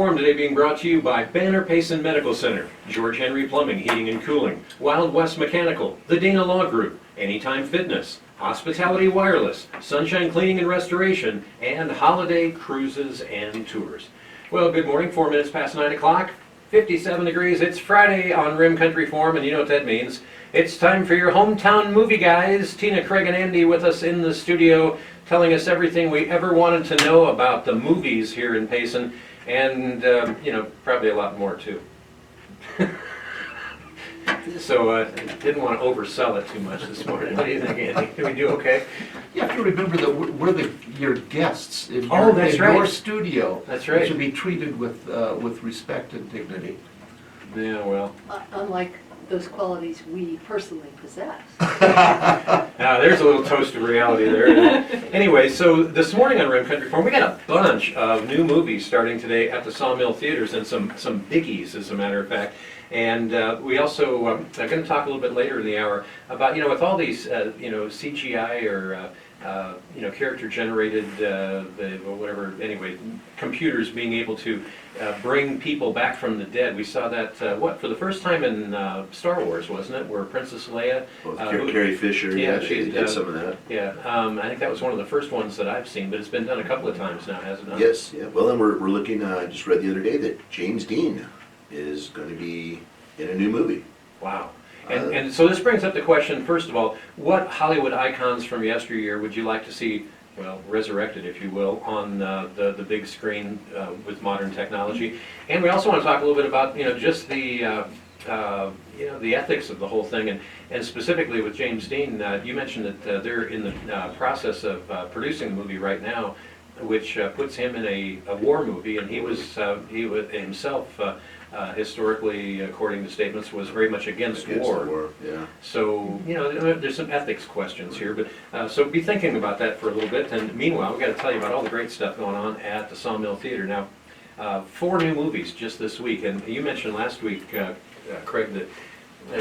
Forum today being brought to you by Banner Payson Medical Center, George Henry Plumbing, Heating and Cooling, Wild West Mechanical, the Dana Law Group, Anytime Fitness, Hospitality Wireless, Sunshine Cleaning and Restoration, and Holiday Cruises and Tours. Well, good morning, 4 minutes past 9 o'clock, 57 degrees. It's Friday on Rim Country Forum, and you know what that means. It's time for your hometown movie guys. Tina, Craig, and Andy with us in the studio, telling us everything we ever wanted to know about the movies here in Payson, and, probably a lot more, too. So, didn't want to oversell it too much this morning. What do you think, Andy? Did we do okay? You have to remember that we're your guests in your studio. That's right. You should be treated with respect and dignity. Yeah, well. Unlike those qualities we personally possess. Now, there's a little toast of reality there. Anyway, so this morning on Rim Country Forum, we got a bunch of new movies starting today at the Sawmill Theaters, and some biggies, as a matter of fact. And we also are going to talk a little bit later in the hour about, with all these, CGI or, character-generated, whatever, anyway, computers being able to bring people back from the dead. We saw that, for the first time in Star Wars, wasn't it, where Princess Leia... Carrie Fisher, she did some of that. Yeah, I think that was one of the first ones that I've seen, but it's been done a couple of times now, hasn't it? Yes, yeah. Well, and we're looking, I just read the other day that James Dean is going to be in a new movie. Wow. And so this brings up the question, first of all, what Hollywood icons from yesteryear would you like to see, well, resurrected, if you will, on the big screen with modern technology? And we also want to talk a little bit about, just the ethics of the whole thing, and specifically with James Dean. You mentioned that they're in the process of producing the movie right now, which puts him in a war movie, and he was himself historically, according to statements, was very much against war. Yeah. So there's some ethics questions here, but so be thinking about that for a little bit. And meanwhile, we've got to tell you about all the great stuff going on at the Sawmill Theater now. 4 new movies just this week, and you mentioned last week, Craig, that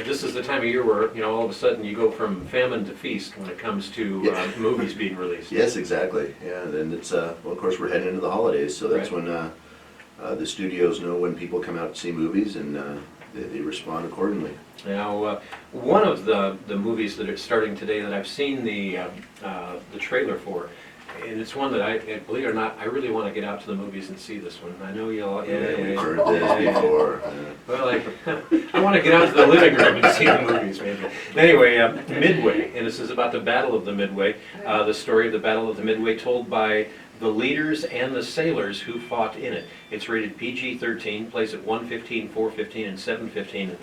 this is the time of year where, all of a sudden you go from famine to feast when it comes to movies being released. Yes, exactly. Yeah, and it's, well, of course, we're heading into the holidays, so that's right. when the studios know when people come out to see movies, and they respond accordingly. Now, one of the movies that are starting today that I've seen the trailer for, and it's one that I, believe it or not, I really want to get out to the movies and see this one. I know you'll... We've heard this before. Well, I want to get out to the living room and see the movies, maybe. Anyway, Midway, and this is about the Battle of the Midway, the story of the Battle of the Midway told by the leaders and the sailors who fought in it. It's rated PG-13, plays at 1:15, 4:15, and 7:15.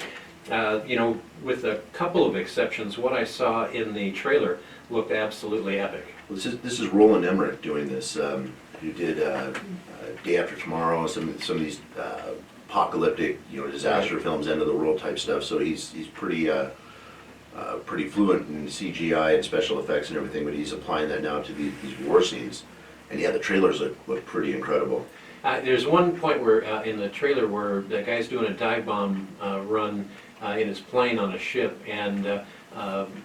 With a couple of exceptions, what I saw in the trailer looked absolutely epic. Well, this is Roland Emmerich doing this. Who did Day After Tomorrow, some of these apocalyptic, disaster films, end of the world type stuff. So he's pretty fluent in CGI and special effects and everything. But he's applying that now to these war scenes. And yeah, the trailers look pretty incredible. There's one point where in the trailer where the guy's doing a dive bomb run in his plane on a ship, and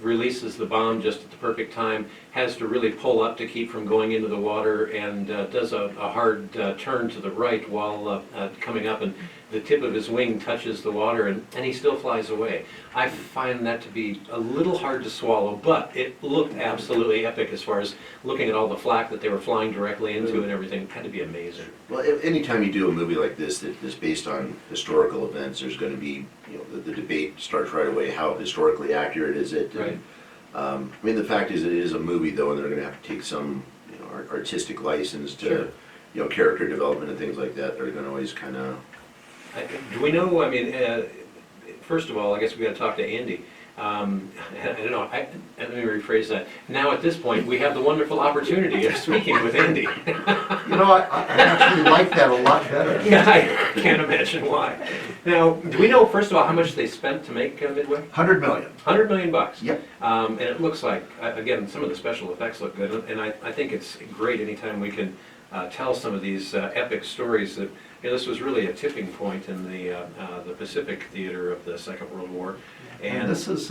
releases the bomb just at the perfect time, has to really pull up to keep from going into the water, and does a hard turn to the right while coming up, and the tip of his wing touches the water, and he still flies away. I find that to be a little hard to swallow, but it looked absolutely epic as far as looking at all the flak that they were flying directly into and everything. It had to be amazing. Well, anytime you do a movie like this that is based on historical events, there's going to be, the debate starts right away. How historically accurate is it? Right. The fact is, it is a movie, though, and they're going to have to take some, artistic license to, Sure. Character development and things like that. They're going to always kind of. Do we know? First of all, I guess we got to talk to Andy. I don't know. Let me rephrase that. Now, at this point, we have the wonderful opportunity of speaking with Andy. I actually like that a lot better. Yeah, I can't imagine why. Now, do we know, first of all, how much they spent to make Midway? $100 million. $100 million. Yep. And it looks like, again, some of the special effects look good, and I think it's great anytime we can tell some of these epic stories that. This was really a tipping point in the Pacific theater of the Second World War. And this is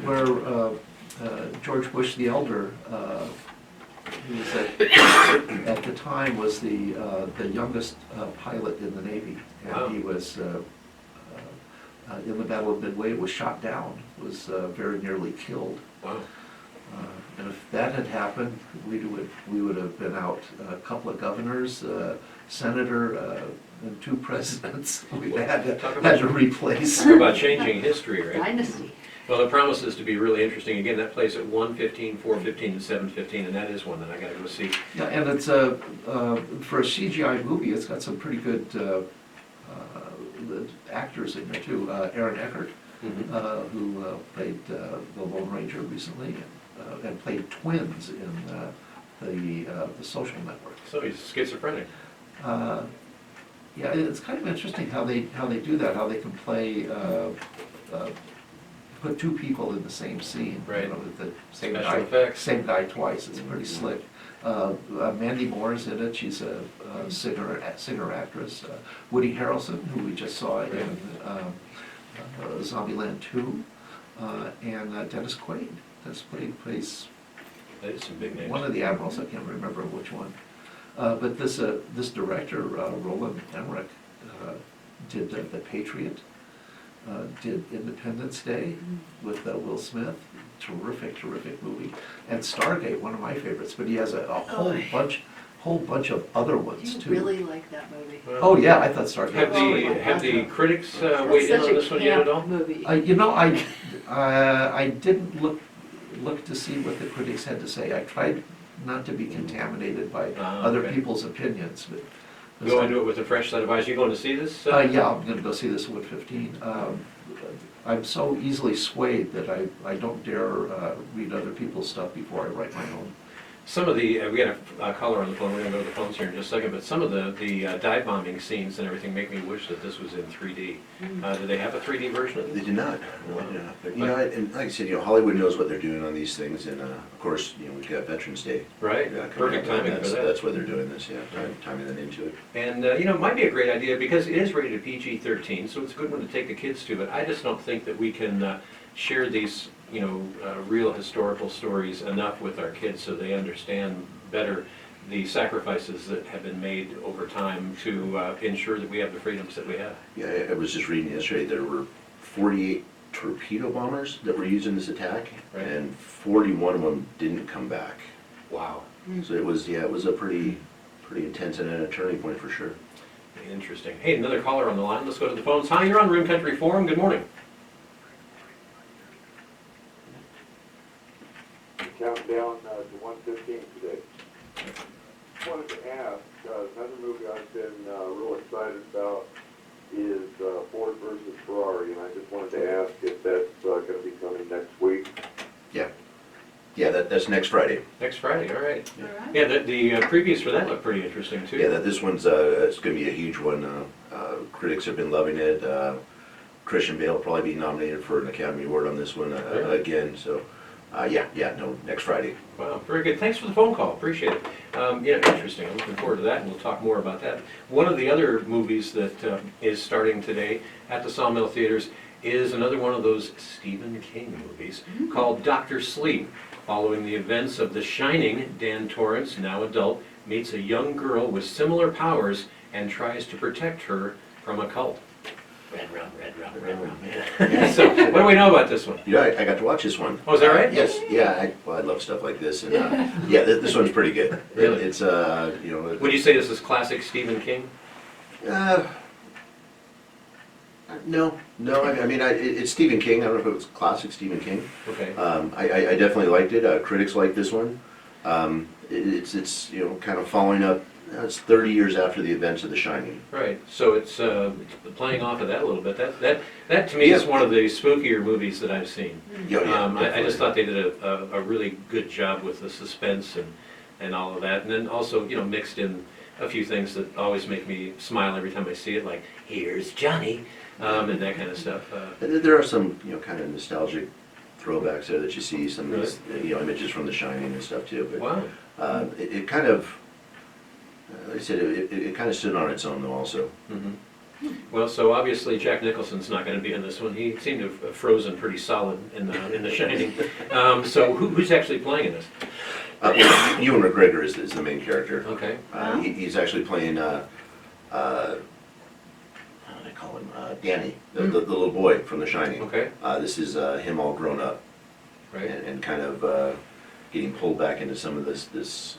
where George Bush the Elder He was at the time was the youngest pilot in the Navy, Wow. and he was in the Battle of Midway, was shot down, was very nearly killed. Wow. And if that had happened, we would have been out a couple of governors, senator, and 2 presidents. We had to replace. Talk about changing history, right? Dynasty. Well, it promises to be really interesting. Again, that plays at 1:15, 4:15, and 7:15, and that is one that I gotta go see. Yeah, and it's for a CGI movie, it's got some pretty good actors in there too. Aaron Eckhart, Mhm. who played the Lone Ranger recently, and played twins in the Social Network. So he's schizophrenic. Yeah, it's kind of interesting how they do that, how they can play, put 2 people in the same scene. Right. You know, with the same Special guy, effects. same guy twice. It's pretty slick. Mandy Moore's in it. She's a singer actress. Woody Harrelson, who we just saw in Zombieland 2, and Dennis Quaid. Dennis Quaid plays That is some big names. one of the admirals. I can't remember which one. But this director, Roland Emmerich, did The Patriot, did Independence Day with Will Smith. Terrific movie. And Stargate, one of my favorites. But he has a whole bunch of other ones Do you too. really like that movie? Well, Oh yeah, I thought Stargate. Have was great. have the critics That's weighed in such on a this one yet at all? camp movie. You know, I didn't look to see what the critics had to say. I tried not to be contaminated by other Okay. people's opinions, but. Go into it with a fresh set of eyes. You going to see this? Yeah, I'm gonna go see this at 1:15. I'm so easily swayed that I don't dare read other people's stuff before I write my own. Some of the, we got a caller on the phone, we're gonna go to the phones here in just a second, but some of the dive bombing scenes and everything make me wish that this was in 3D. Do they have a 3D version of They this? did not. No, they did not. But, you know, and like I said, Hollywood knows what they're doing on these things, and of course, we've got Veterans Day. Right, coming perfect up, and timing for that. That's why they're doing this, yeah, timing that into it. And, it might be a great idea because it is rated PG-13, so it's a good one to take the kids to, but I just don't think that we can share these, real historical stories enough with our kids so they understand better the sacrifices that have been made over time to ensure that we have the freedoms that we have. Yeah, I was just reading yesterday, there were 48 torpedo bombers that were used in this attack, Right. and 41 of them didn't come back. Wow. So it was a pretty intense and a turning point for sure. Interesting. Hey, another caller on the line. Let's go to the phones. Hi, you're on Room Country Forum. Good morning. Countdown to 1:15 today. Wanted to ask, another movie I've been real excited about is Ford versus Ferrari, and I just wanted to ask if that's going to be coming next week. Yeah, that's next Friday. Next Friday, all right. All right. Yeah, the previews for that look pretty interesting, too. Yeah, this one's it's going to be a huge one. Critics have been loving it. Christian Bale will probably be nominated for an Academy Award on this one Really? again. So, next Friday. Wow, very good. Thanks for the phone call. Appreciate it. Interesting. I'm looking forward to that, and we'll talk more about that. One of the other movies that is starting today at the Sawmill Theaters is another one of those Stephen King movies called Dr. Sleep. Following the events of The Shining, Dan Torrance, now adult, meets a young girl with similar powers and tries to protect her from a cult. Red rum, red rum, red rum. Yeah. So, what do we know about this one? I got to watch this one. Oh, is that right? Yes. Yeah. I love stuff like this, and this one's pretty good. Really? It's Would you say this is classic Stephen King? No. It's Stephen King. I don't know if it was classic Stephen King. Okay. I definitely liked it. Critics liked this one. It's kind of following up. It's 30 years after the events of The Shining. Right, so it's playing off of that a little bit. That to me is one of the spookier movies that I've seen. I just thought they did a really good job with the suspense and all of that. And then also, mixed in a few things that always make me smile every time I see it, like, here's Johnny, and that kind of stuff. And there are some, kind of nostalgic throwbacks there that you see, some of these, images from The Shining and stuff too. But Wow. it kind of, like I said, it kind of stood on its own though also. Mhm. Well, so obviously Jack Nicholson's not going to be in this one. He seemed to have frozen pretty solid in The Shining. So who's actually playing in this? Ewan McGregor is the main character. Okay. He's actually playing, how do they call him? Danny, the little boy from The Shining. Okay. This is him all grown up Right. and kind of getting pulled back into some of this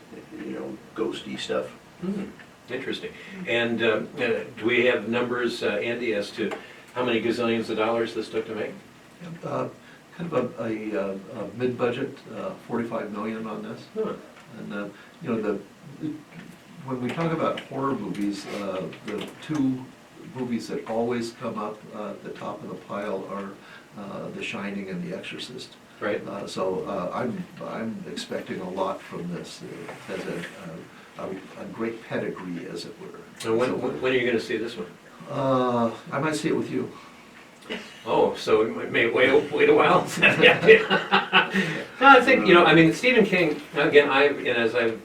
ghosty stuff. Hmm. Interesting. And do we have numbers, Andy, as to how many gazillions of dollars this took to make? Kind of a mid-budget, 45 million on this. Huh. And, when we talk about horror movies, the two movies that always come up at the top of the pile are The Shining and The Exorcist. Right. So I'm expecting a lot from this. It has a great pedigree, as it were. And when are you going to see this one? I might see it with you. Oh, so we may wait a while? No, I think, I mean, Stephen King, again, as I've,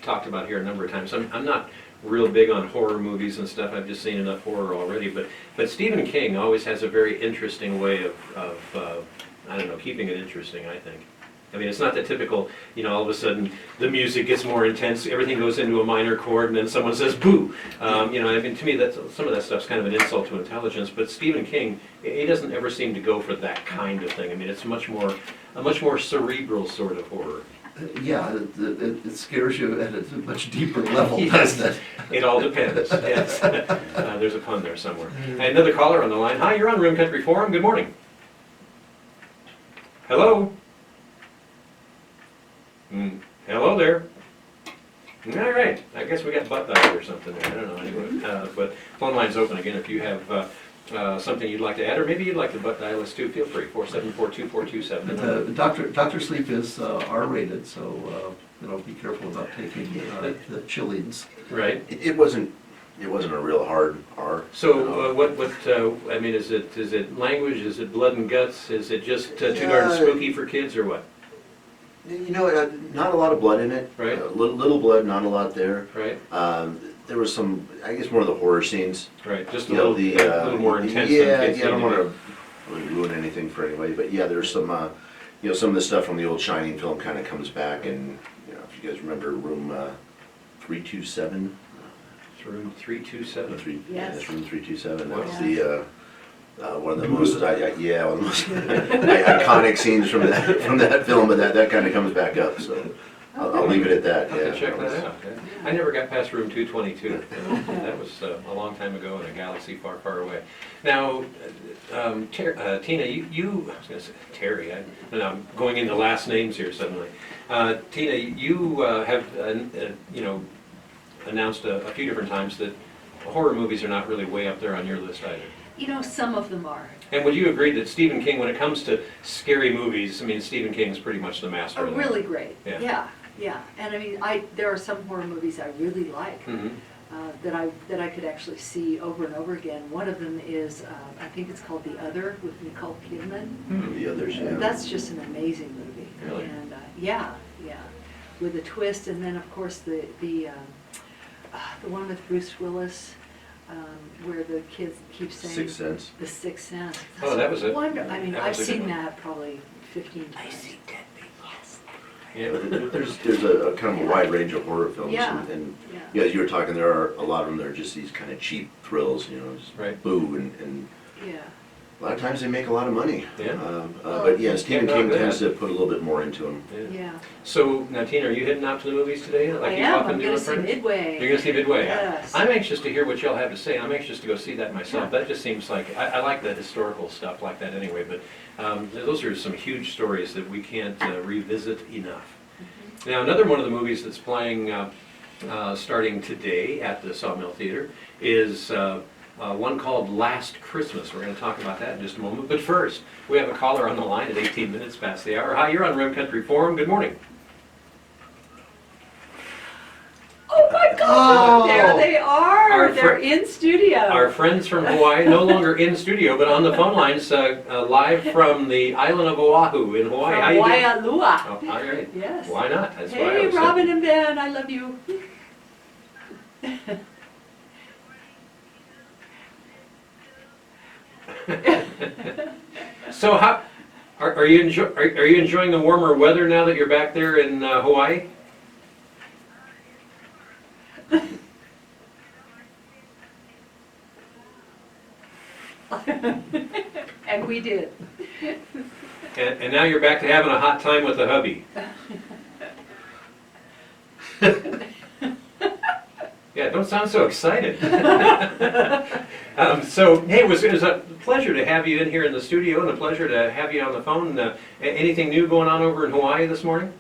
talked about here a number of times, I'm not real big on horror movies and stuff. I've just seen enough horror already. But Stephen King always has a very interesting way of I don't know, keeping it interesting, I think. I mean, it's not the typical, all of a sudden the music gets more intense, everything goes into a minor chord, and then someone says boo. I mean, to me, some of that stuff's kind of an insult to intelligence. But Stephen King, he doesn't ever seem to go for that kind of thing. I mean, it's a much more cerebral sort of horror. Yeah, it scares you at a much deeper level, Yes. doesn't it? It all depends, yes. There's a pun there somewhere. Another caller on the line. Hi, you're on Room Country Forum. Good morning. Hello? Hello there. All right. I guess we got butt dial or something there. I don't know. Anyway, but phone line's open again. If you have something you'd like to add, or maybe you'd like to butt dial us too, feel free. 474-2427. Dr. Sleep is R-rated, so be careful about taking the chillings. Right. It wasn't a real hard R. So what I mean, is it language? Is it blood and guts? Is it just too darn spooky for kids, or what? Not a lot of blood in it. Right. Little blood, not a lot there. Right. There was some, I guess, more of the horror scenes. Right. Just a little more intense. Yeah, than kids I don't need to want to really ruin anything for anybody, but yeah, there's some, some of the stuff from the old Shining film kind of comes back, and if you guys remember Room 327. be. Room 327. Yeah, Yes. it's Room 327. Wow. That's the one of the most, one of the most iconic scenes from that film, but that kind of comes back up. So I'll leave it at that. I'll Yeah. have to check that out. I never got past Room 222. That was a long time ago in a galaxy far, far away. Now, Tina, you I was going to say Terry. I'm going into last names here suddenly. Tina, you have announced a few different times that horror movies are not really way up there on your list either. Some of them are. And would you agree that Stephen King, when it comes to scary movies, I mean, Stephen King's pretty much the master Are of that. really great. Yeah. Yeah. And I mean, there are some horror movies I really like Mhm. that I could actually see over and over again. One of them is, I think it's called The Other with Nicole Kidman. The others, yeah. That's just an amazing movie. Really? And yeah, with a twist, and then of course the one with Bruce Willis, where the kids keep saying Sixth Sense. The Sixth Sense. Oh, that was it. I mean, That I've was a good seen one. that probably 15 times. I see dead people. Yes. There's a kind of a wide range of horror films, Yeah. and Yeah. as you were talking, there are a lot of them that are just these kind of cheap thrills, just Right. boo, and Yeah. a lot of times they make a lot of money. Yeah. But yeah, Stephen Can't knock King that. tends to put a little bit more into them. Yeah. So, now Tina, are you heading out to the movies today? Like I you am. often I'm do going to with see friends? Midway. You're going to see Midway? Yes. I'm anxious to hear what y'all have to say. I'm anxious to go see that myself. Yeah. That just seems like, I like the historical stuff like that anyway, but those are some huge stories that we can't revisit enough. Mm-hmm. Now, another one of the movies that's playing starting today at the Sawmill Theater is one called Last Christmas. We're going to talk about that in just a moment. But first, we have a caller on the line at 18 minutes past the hour. Hi, you're on Rim Country Forum. Good morning. Oh my God! Oh. There they are. Our They're fr- in studio. Our friends from Hawaii, no longer in studio, but on the phone lines, live from the island of Oahu in Hawaii. How you doing? Waialua. Oh, all right. Yes. Why not? That's why I Hey, was Robin and Ben, I love you. So how Are you enjoying the warmer weather now that you're back there in Hawaii? And we did. And now you're back to having a hot time with the hubby. Yeah, don't sound so excited. So, hey, it was a pleasure to have you in here in the studio and a pleasure to have you on the phone. Anything new going on over in Hawaii this morning?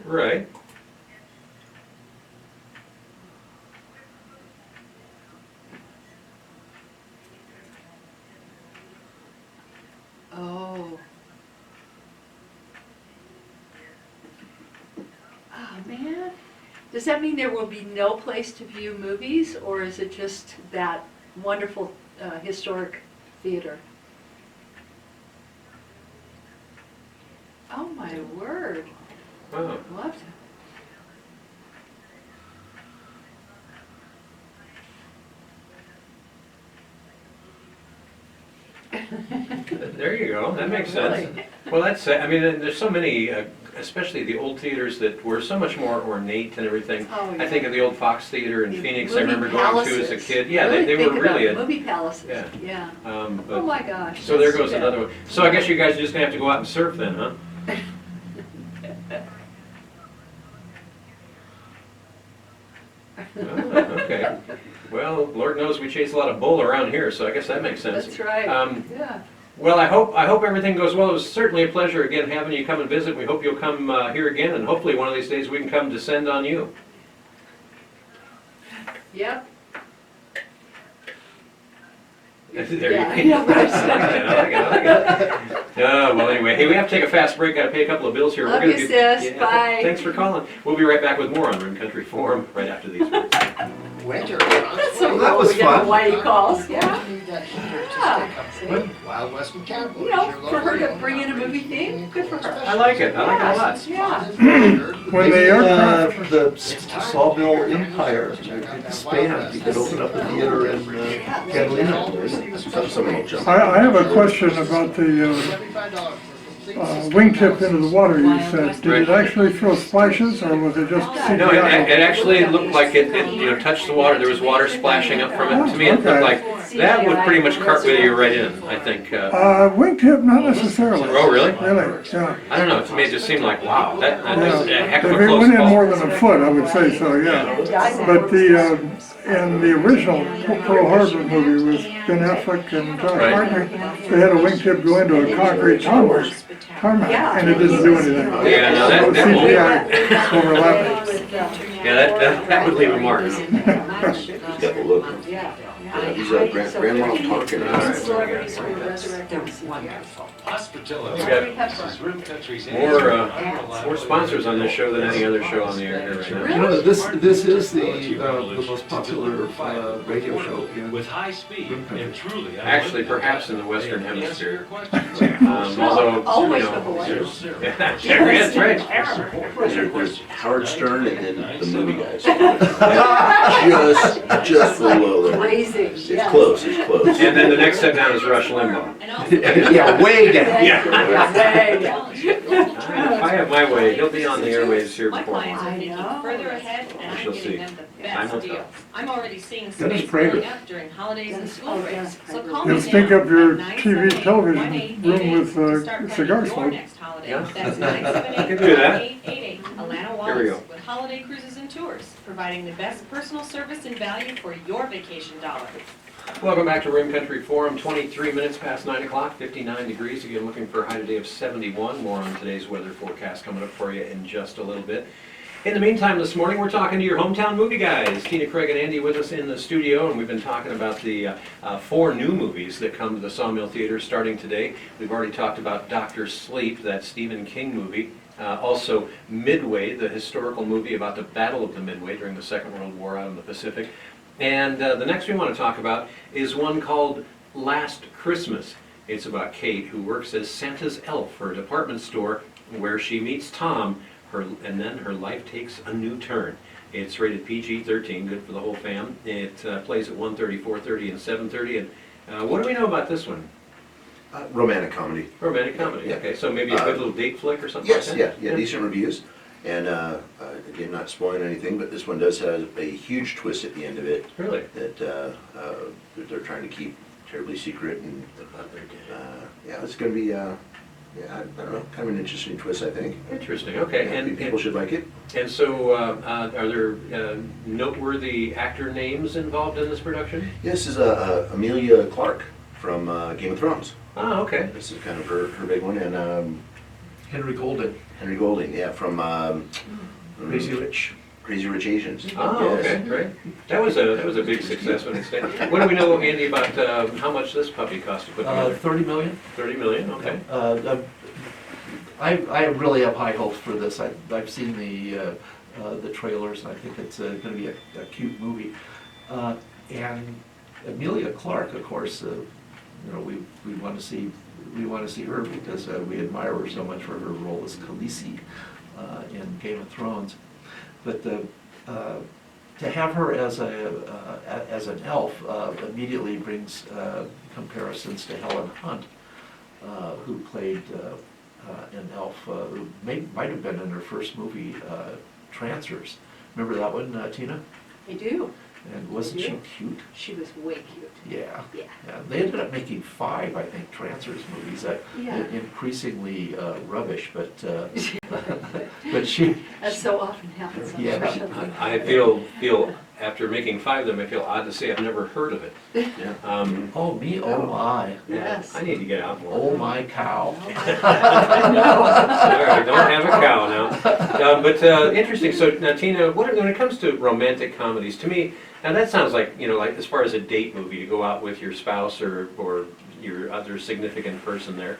Right. Oh. Oh, man. Does that mean there will be no place to view movies, or is it just that wonderful historic theater? Oh, my word. Oh. What? There you go. That makes sense. Really? Well, that's, I mean, there's so many, especially the old theaters that were so much more ornate and everything. Oh, I think yeah. of the old Fox Theater in The Phoenix I movie remember going to as a palaces. kid. Yeah, Really they think were about really movie palaces, yeah. yeah. but- Oh, my gosh. So there that's goes too bad. another one. So I guess you guys are just gonna have to go out and surf then, huh? Oh, okay. Well, Lord knows we chase a lot of bull around here, so I guess that makes sense. That's right, yeah. Well, I hope everything goes well. It was certainly a pleasure again having you come and visit. We hope you'll come here again, and hopefully one of these days we can come descend on you. Yep. There you Yeah, go. yeah, right. I like it. Well, anyway, hey, we have to take a fast break. Got to pay a couple of bills here. Love We're you, gonna sis. Yeah, Bye. Thanks for calling. We'll be right back with more on Room Country Forum right after these words. Winter. That's so Well, that cool. was We get fun. Hawaii calls, yeah. Yeah. Wild West Mechanical. You know, for her to bring in a movie theme, good for her. I like it. I like it a lot. Yeah. When the aircraft, The Sawmill Empire expand, you could open up a theater in Catalina. Someone will jump. I have a question about the wingtip into the water you said. Did it actually throw splashes or was it just No, it CGI? actually looked like it touched the water. There was water splashing up from it. To me, it looked like that would pretty much cartwheel you right in, I think. Wingtip, not necessarily. Oh, really? Really, yeah. I don't know. To me, it just seemed like, wow, that was a heck of a If it close went in call. more than a foot, I would say so, yeah. But in the original Pearl Harbor movie with Ben Affleck and Josh Right. Hartnett, they had a wingtip go into a concrete tarmac, and it didn't do anything. Yeah, no, It was that won't. CGI overlapping. Yeah, that would leave a mark. He's got the look. Yeah. He's a Grandma Tarkin. All right. Celebrities who were resurrected. Hospitality. We got This is Room Country's more sponsors on this show than any other show on the air here right now. You know, this is the most popular radio show in with high speed and truly. Actually, perhaps in the Western Hemisphere. Hemisphere. Although, Always you the know, Hawaii. yeah, that's right. There's Howard Stern and then the movie guys. Just below them. Raising, It's yes. close, it's close. And then the next step down is Rush Limbaugh. Yeah, way down. Yeah, way down. If I have my way, he'll be on the airwaves here My before clients long. are I thinking know. further ahead, and I'm Shall see. giving them the Time will best tell. deals. I'm already seeing Dennis space Prager. filling up during holidays and Dennis- school oh, breaks. Dennis So Prager. call me Just think now of your at TV, television 978-1888 room with to start planning cigar your smoke. next holiday. Yeah. That's Could do that. 978-1888. Alana Here we go. Wallace with Holiday Cruises and Tours, providing the best personal service and value for your vacation dollar. Welcome back to Room Country Forum, 23 minutes past 9 o'clock, 59 degrees. Again, looking for a high today of 71. More on today's weather forecast coming up for you in just a little bit. In the meantime, this morning, we're talking to your hometown movie guys. Tina, Craig, and Andy with us in the studio, and we've been talking about the 4 new movies that come to the Sawmill Theater starting today. We've already talked about Dr. Sleep, that Stephen King movie. Also, Midway, the historical movie about the Battle of the Midway during the Second World War out in the Pacific. And the next we want to talk about is one called Last Christmas. It's about Kate, who works as Santa's elf for a department store where she meets Tom, and then her life takes a new turn. It's rated PG-13, good for the whole fam. It plays at 1:30, 4:30, and 7:30. And what do we know about this one? Romantic comedy. Romantic comedy. Yeah. Okay, so maybe a good little date flick or something like Yes, that? yeah, decent reviews. And again, not spoiling anything, but this one does have a huge twist at the end of it Really? that they're trying to keep terribly secret. And yeah, it's going to be, yeah, I don't know, kind of an interesting twist, I think. Interesting. Okay, Yeah, and people should like it. and so are there noteworthy actor names involved in this production? This is Amelia Clark from Game of Thrones. Oh, okay. This is kind of her big one, and Henry Golden, Henry Golding, yeah, from Crazy Rich. Crazy Rich Asians. Oh, Yes. okay, great. That was a big success when it stayed. What do we know, Andy, about how much this puppy cost to put together? 30 million. 30 million. Okay. I really have high hopes for this. I've seen the trailers, and I think it's going to be a cute movie. And Amelia Clark, of course, we want to see her because we admire her so much for her role as Khaleesi in Game of Thrones. But to have her as an elf immediately brings comparisons to Helen Hunt, who played an elf who might have been in her first movie, Trancers. Remember that one, Tina? I do. And wasn't she cute? She was way cute. Yeah. Yeah. Yeah. They ended up making 5, I think, Trancers movies. Yeah. Increasingly rubbish, but but she. As so often happens, Yeah. unfortunately. I feel after making 5 of them, I feel odd to say I've never heard of it. Yeah. Oh me, oh my, Yes. I need to get out more. oh my cow. All right, don't have a cow now. But interesting. So now, Tina, when it comes to romantic comedies, to me, now that sounds like like as far as a date movie, to go out with your spouse or your other significant person there,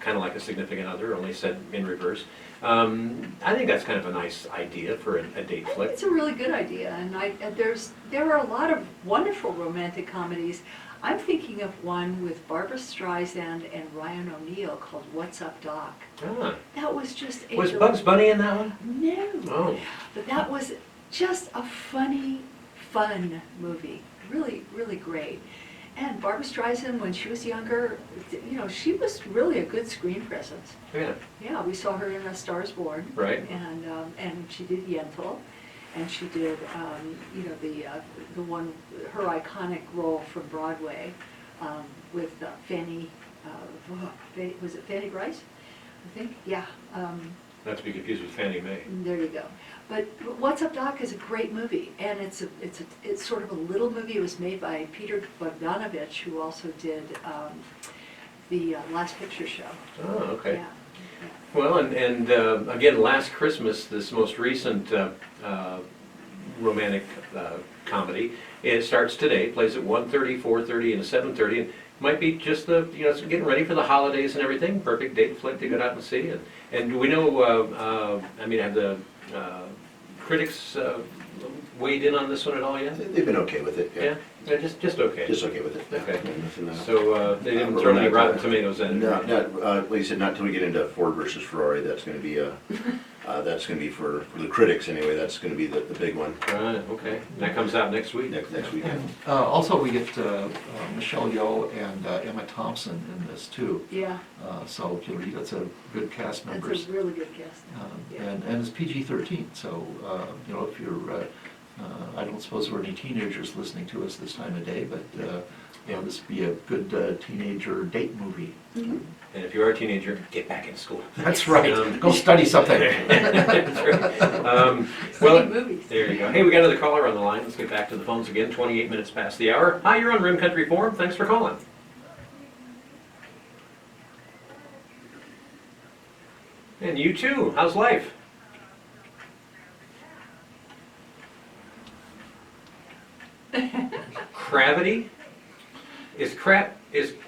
kind of like a significant other, only said in reverse. I think that's kind of a nice idea for a date I think flick. it's a really good idea, and there are a lot of wonderful romantic comedies. I'm thinking of one with Barbara Streisand and Ryan O'Neal called What's Up, Doc? Ah, That was just a... was Bugs Bunny in that one? No. Oh, But that was just a funny, fun movie. Really, really great. And Barbara Streisand, when she was younger, she was really a good screen presence. yeah, Yeah, we saw her in A Star Is Born. right. And she did Yentl, and she did, the one, her iconic role from Broadway with Fanny, was it Fanny Brice? I think, yeah. Not to be confused with Fannie Mae. There you go. But What's Up, Doc is a great movie, and it's sort of a little movie. It was made by Peter Bogdanovich, who also did the Last Picture Show. Oh, okay. Yeah. Well, and again, Last Christmas, this most recent romantic comedy, it starts today, plays at 1:30, 4:30, and 7:30, and might be just it's getting ready for the holidays and everything, perfect date flick to get out and see. And do we know, have the critics weighed in on this one at all yet? They've been okay with it. Yeah, just okay. Just okay with it. Yeah. Okay. Nothing, So they didn't throw any rotten tomatoes at it? No, like you said, not until we get into Ford versus Ferrari. That's going to be for the critics anyway. That's going to be the big one Right, okay. That comes out next week? next weekend. Also, we get Michelle Yeoh and Emma Thompson in this too. Yeah, So that's a good cast members. that's a really good guess. Yeah. And it's PG-13, so if you're, I don't suppose there are any teenagers listening to us this time of day, but this would be a good teenager date movie. Mhm. And if you are a teenager, get back in school. That's right. Go study something. That's right. Well, Study movies. there you go. Hey, we got another caller on the line. Let's get back to the phones again. 28 minutes past the hour. Hi, you're on Rim Country Forum. Thanks for calling. And you too. How's life? Gravity? Is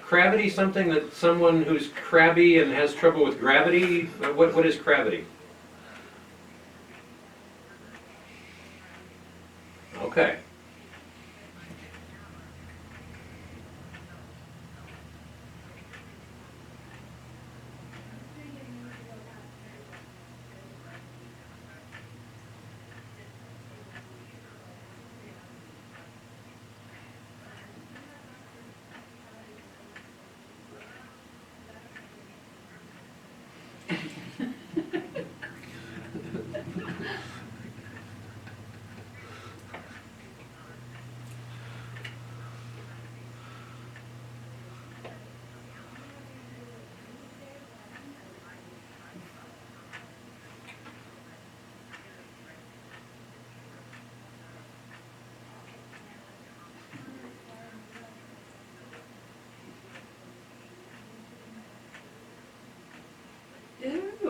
gravity something that someone who's crabby and has trouble with gravity? What is gravity? Okay.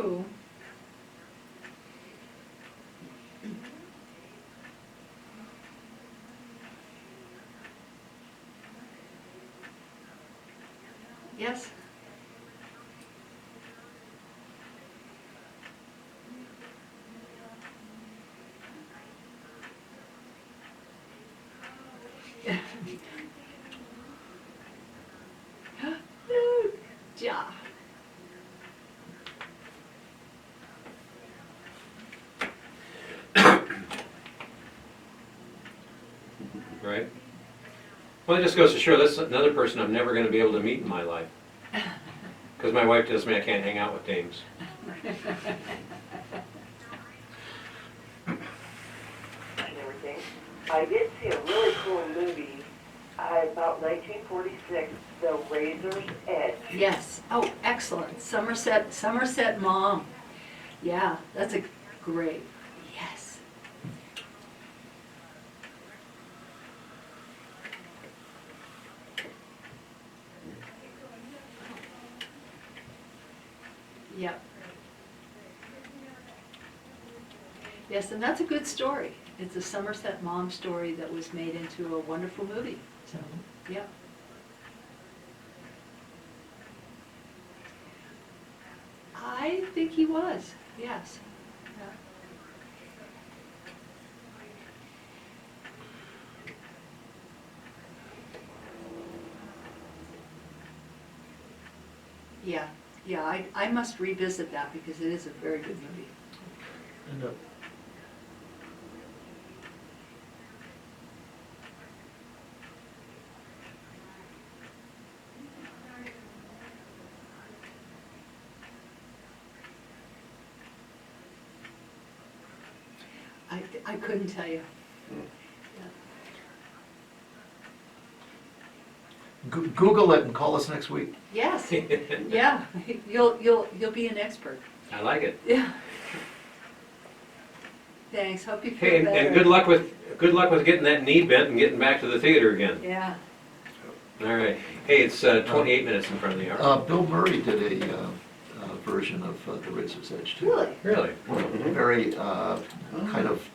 Ooh. Yes. Ja. Right? Well, it just goes to show that's another person I'm never going to be able to meet in my life. Because my wife tells me I can't hang out with dames. And everything. I did see a really cool movie about 1946, The Razor's Edge. Yes. Oh, excellent. Somerset Mom. Yeah, that's a great. Yes. Yep. Yes, and that's a good story. It's a Somerset Mom story that was made into a wonderful movie. So, yep. I think he was, yes. Yeah, yeah, I must revisit that because it is a very good movie. And, I couldn't tell you. Google it and call us next week. Yes, yeah, you'll be an expert. I like it. Yeah. Thanks, hope you feel Hey, better. and good luck with getting that knee bent and getting back to the theater again. Yeah. All right. Hey, it's 28 minutes in front of the hour. Bill Murray did a version of The Razor's Edge too. Really? Really? Very kind of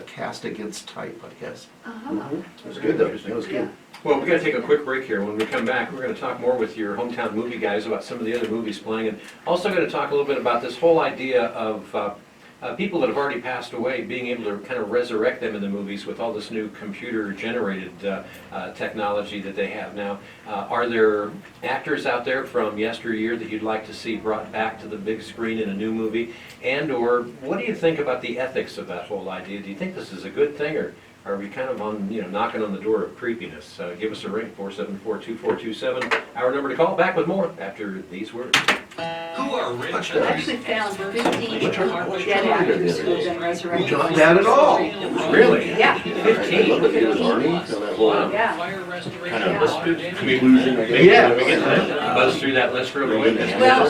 cast against type, I guess. Uh-huh. It was good though, it was Yeah. good. Well, we're going to take a quick break here. When we come back, we're going to talk more with your hometown movie guys about some of the other movies playing, and also going to talk a little bit about this whole idea of people that have already passed away, being able to kind of resurrect them in the movies with all this new computer-generated technology that they have now. Are there actors out there from yesteryear that you'd like to see brought back to the big screen in a new movie? And or what do you think about the ethics of that whole idea? Do you think this is a good thing, or are we kind of on, knocking on the door of creepiness? Give us a ring, 474-2427. Our number to call. Back with more after these words. Who are Rim I Country's actually found 15 Which one? dead actors who have been resurrected. Not bad at all. Really? Yeah. 15? Look at the Army, that whole Yeah. fire restoration? kind of Yeah. conclusion, I guess. Yeah. Buzz through that list real quick. Well,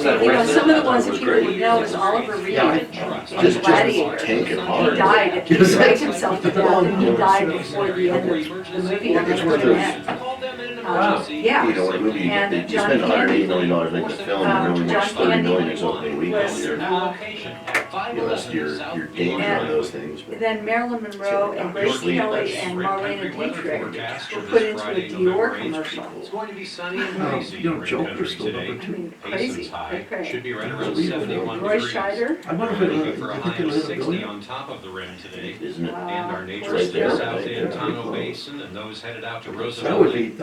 some of the ones that people would know is Oliver Reed Yeah, on Just Gladiator. tanking He hard. died, he drank himself to death, and he died before the end of the movie. Like it's worth it. Call them in an Wow. emergency. Yeah. You know, a movie, And they John spend $180 Candy million making a film, and only makes John $30 million Candy its opening weekend. was, You're- New location at That's 511 your South danger And on those things. But then Marilyn Monroe and Grace Kelly and Marlene Dietrich were put into a Dior commercial. It's going to be sunny and breezy in Rim Joker's Country still today. number I 2. mean, Pacers crazy. high Okay. should be right around Unbelievable. 71 Roy degrees. Scheider. I wonder if We're it, looking for a you high think of it'll 60 hit $1 on top of the rim today. isn't it? Wow. And our nature Right there, reserves right out there. in Tonto Pretty Basin and those headed out to That Roosevelt.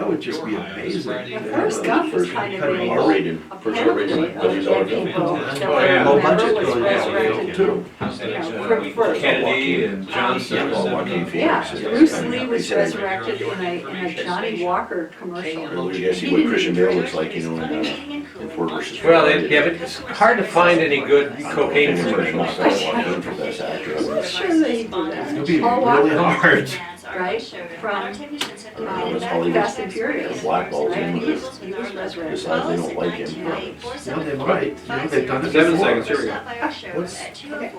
would just be Your high on amazing. Friday. The first Gump was kind of a R-rated, a first R-rated, penalty like, of $1 Dead People. film. That Oh, yeah. Remember Budget was going down, resurrected. too. How's that Yeah, extra? first. Kennedy and Johnson. Joaquin Phoenix. Yeah, Bruce Lee was resurrected in a Johnny Walker commercial. Well, you guys see what Christian Bale looks like, in Ford versus Well, Ferrari. yeah, but it's hard to find any good cocaine commercials. Joaquin for best actor. I'm sure they do It'll be that. Paul really Walker, Hard. right, from It's Hollywood. Fast and Furious. Blackballs Right, him he with was resurrected. decides they don't like him. They might. They've done it 7 before. seconds, here we go. What's- Okay.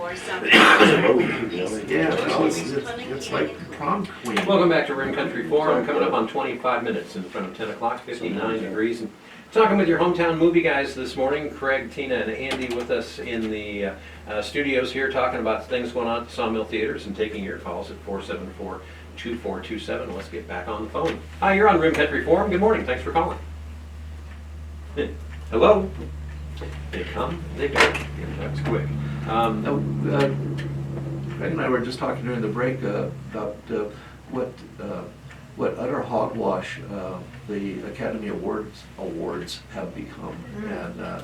Yeah, well, it's like prom queen. Welcome back to Rim Country Forum, coming up on 25 minutes in front of 10 o'clock, 59 degrees. And Talking with your hometown movie guys this morning, Craig, Tina, and Andy with us in the studios here talking about things going on at Sawmill Theaters and taking your calls at 474-2427. Let's get back on the phone. Hi, you're on Rim Country Forum. Good morning. Thanks for calling. Hello? They come, they go. That was quick. Craig and I were just talking during the break about what utter hogwash the Academy Awards have become, and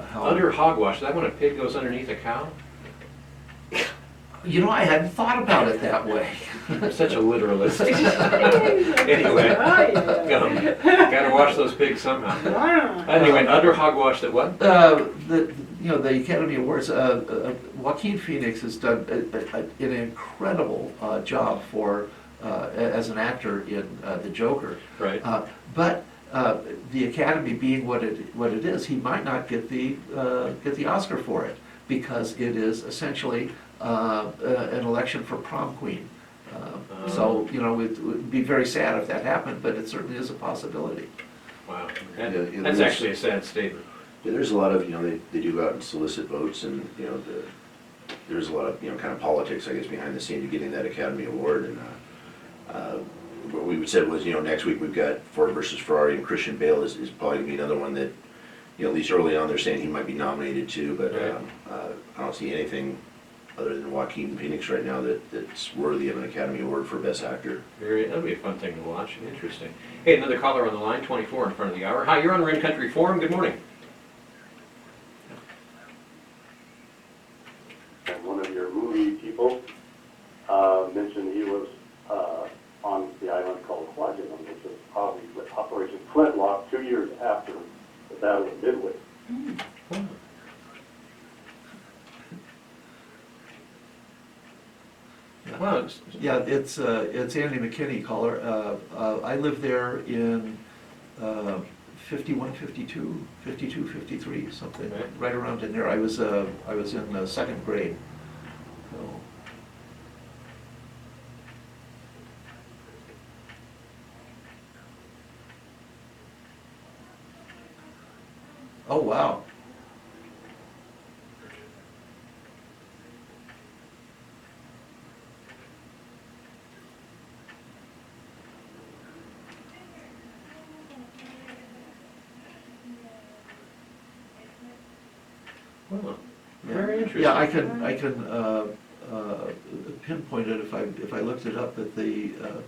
how Under hogwash, is that when a pig goes underneath a cow? You know, I hadn't thought about it that way. I'm such a literalist. Anyway, gotta watch those pigs somehow. Anyway, under hogwash that what? The Academy Awards. Joaquin Phoenix has done an incredible job as an actor in The Joker. Right. But the Academy being what it is, he might not get the Oscar for it because it is essentially an election for prom queen. So it would be very sad if that happened, but it certainly is a possibility. Wow, Yeah, that's actually a sad statement. Yeah, there's a lot of, they do go out and solicit votes, and, there's a lot of, kind of politics, I guess, behind the scenes of getting that Academy Award. And what we said was, next week we've got Ford versus Ferrari, and Christian Bale is probably going to be another one that, at least early on they're saying he might be nominated too, but Right. I don't see anything other than Joaquin Phoenix right now that's worthy of an Academy Award for Best Actor. That'll be a fun thing to watch. Interesting. Hey, another caller on the line, 24 in front of the hour. Hi, you're on Rim Country Forum. Good morning. And one of your movie people mentioned he was on the island called Kwajalein, which was probably with Operation Flintlock 2 years after the Battle of Midway. Well, Yeah, it's Andy McKinney, caller. I lived there in 51, 52, 53, something, right around in there. I was in second grade. So. Oh, wow. well, very interesting. Yeah, I can pinpoint it if I looked it up. But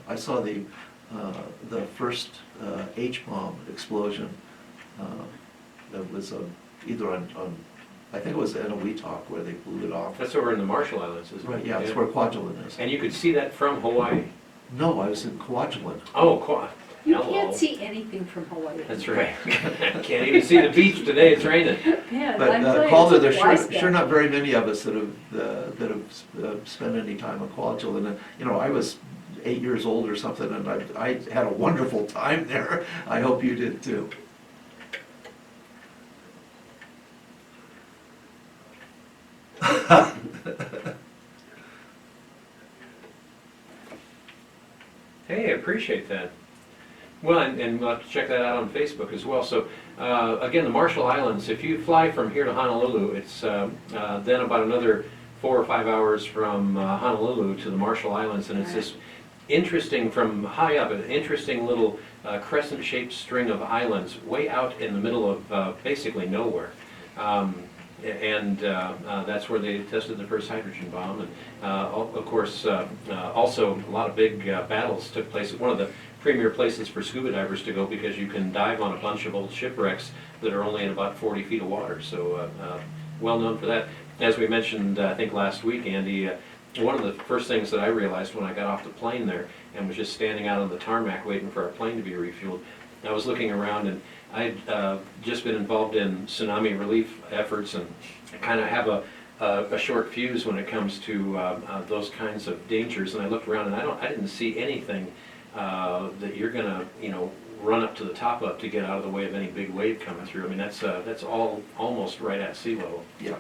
I saw the first H-bomb explosion. That was either on I think it was in a Weetalk where they blew it off. That's over in the Marshall Islands, isn't it? Right, yeah, that's where Kwajalein is. And you could see that from Hawaii. No, I was in Kwajalein. Oh, You hello. can't see anything from Hawaii. That's right. Can't even see the beach today. It's raining. Yeah, But I'm telling you, Calder, it's there's twice sure that. not very many of us that have spent any time on Kwajalein. I was 8 years old or something, and I had a wonderful time there. I hope you did too. Hey, I appreciate that. Well, and we'll have to check that out on Facebook as well. So, again, the Marshall Islands, if you fly from here to Honolulu, it's then about another 4 or 5 hours from Honolulu to the Marshall Islands, and it's this interesting, from high up, an interesting little crescent-shaped string of islands way out in the middle of basically nowhere. That's where they tested the first hydrogen bomb. And of course, also a lot of big battles took place. One of the premier places for scuba divers to go, because you can dive on a bunch of old shipwrecks that are only in about 40 feet of water. So well known for that. As we mentioned, I think last week, Andy, one of the first things that I realized when I got off the plane there and was just standing out on the tarmac waiting for our plane to be refueled, I was looking around, and I'd just been involved in tsunami relief efforts, and kind of have a short fuse when it comes to those kinds of dangers. And I looked around, and I didn't see anything that you're gonna run up to the top of to get out of the way of any big wave coming through. I mean, that's all almost right at sea level. Yeah,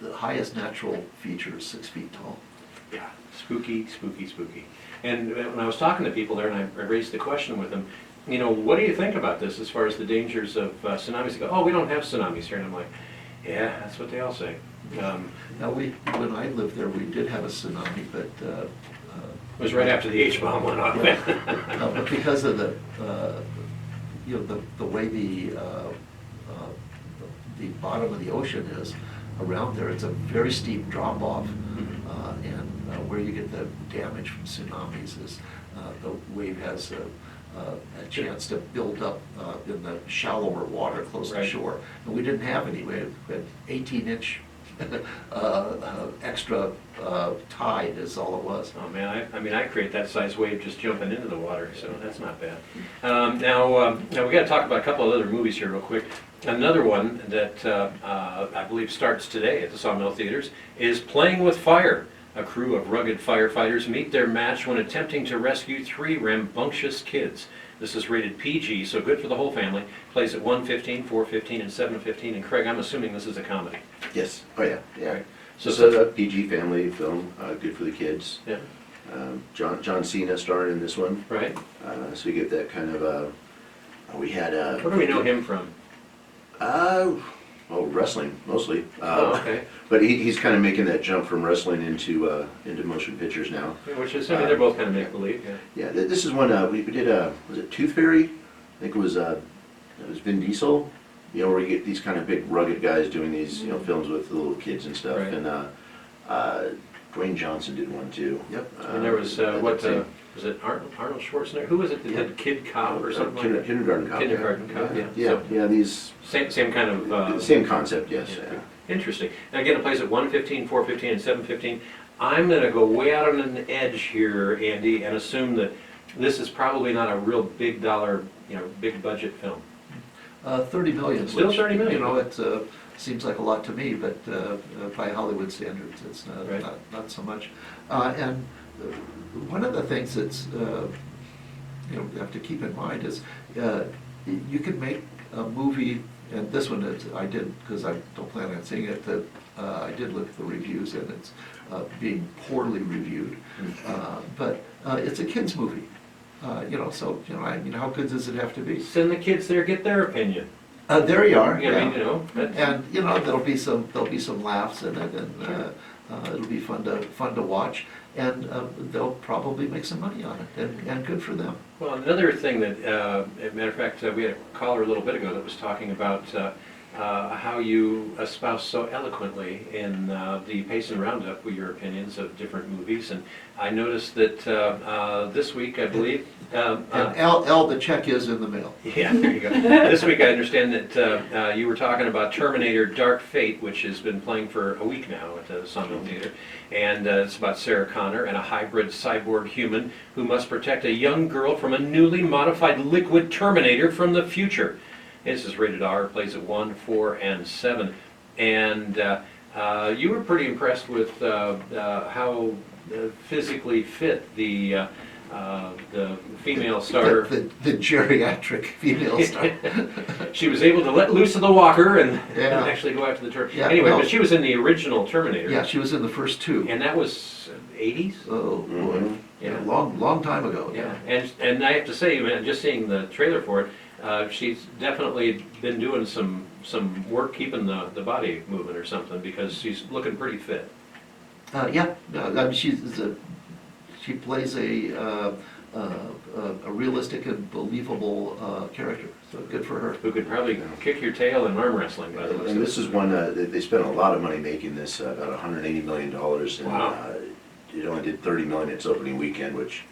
the highest natural feature is 6 feet tall. Yeah, spooky, spooky, spooky. And when I was talking to people there, and I raised the question with them, you know, what do you think about this as far as the dangers of tsunamis? They go, oh, we don't have tsunamis here. And I'm like, yeah, that's what they all say. Now, when I lived there, we did have a tsunami, but It was right after the H-bomb went off. but because of the, you know, the way the bottom of the ocean is around there, it's a very steep drop off, and where you get the damage from tsunamis is the wave has a chance to build up in the shallower water close to Right. shore. And we didn't have any. We had 18-inch extra tide is all it was. Oh, man, I mean, I create that size wave just jumping into the water, so that's not bad. Now we got to talk about a couple of other movies here real quick. Another one that I believe starts today at the Sawmill Theaters is Playing with Fire. A crew of rugged firefighters meet their match when attempting to rescue 3 rambunctious kids. This is rated PG, so good for the whole family. Plays at 1:15, 4:15, and 7:15. And Craig, I'm assuming this is a comedy. Yes, oh yeah, yeah. Right. So it's a PG family film, good for the kids. Yeah, John Cena starring in this one, right. so you get that kind of, we had Where do we know him from? Wrestling mostly. Oh, okay. But he's kind of making that jump from wrestling into motion pictures now. Yeah, which is, I mean, they're both kind of make-believe, yeah. Yeah, this is one, we did, was it Tooth Fairy? I think it was Vin Diesel, you know, where you get these kind of big rugged guys doing these, you know, films with the little kids and stuff. Right. And Dwayne Johnson did one too. Yep. And there was, was it Arnold Schwarzenegger? Who was it that did Kid Cop or something like that? Kindergarten Cop. Kindergarten Cop, yeah. Yeah, So, yeah, these, Same kind of... same concept, yes. yeah. Yeah. Interesting. And again, it plays at 1:15, 4:15, and 7:15. I'm going to go way out on an edge here, Andy, and assume that this is probably not a real big dollar, you know, big budget film. 30 million. Still which, 30 million. You know, it seems like a lot to me, but by Hollywood standards, it's not, Right. not so much. And one of the things that's, you know, you have to keep in mind is you can make a movie, and this one is, I did, because I don't plan on seeing it, that I did look at the reviews, and it's being poorly reviewed. But it's a kid's movie. You know, so, you know, I mean, how good does it have to be? Send the kids there, get their opinion. There you are, I mean, you yeah. know, that's... And, you know, there'll be some laughs in it, and it'll be fun to watch, and they'll probably make some money on it, and good for them. Well, another thing that, as a matter of fact, we had a caller a little bit ago that was talking about how you espouse so eloquently in the Payson Roundup with your opinions of different movies, and I noticed that this week, I believe... And Al, the check is in the mail. Yeah, there you go. This week I understand that you were talking about Terminator Dark Fate, which has been playing for a week now at the Sawmill Theater. And it's about Sarah Connor and a hybrid cyborg human who must protect a young girl from a newly modified liquid Terminator from the future. This is rated R, plays at 1, 4, and 7. And you were pretty impressed with how physically fit the female star. The geriatric female star. She was able to let loose of the walker and Yeah. actually go after the Terminator. Yeah, Anyway, well- but she was in the original Terminator. Yeah, she was in the first 2. And that was 80s? Oh, boy. Mhm. Yeah. Long time ago. Yeah, and I have to say, man, just seeing the trailer for it, she's definitely been doing some work keeping the body moving or something, because she's looking pretty fit. Yeah, I mean, she plays a realistic and believable character, so good for her. Who could probably kick your tail in arm wrestling, by the way. And this is one, they spent a lot of money making this, about $180 million. And, Wow. it only did 30 million its opening weekend, which,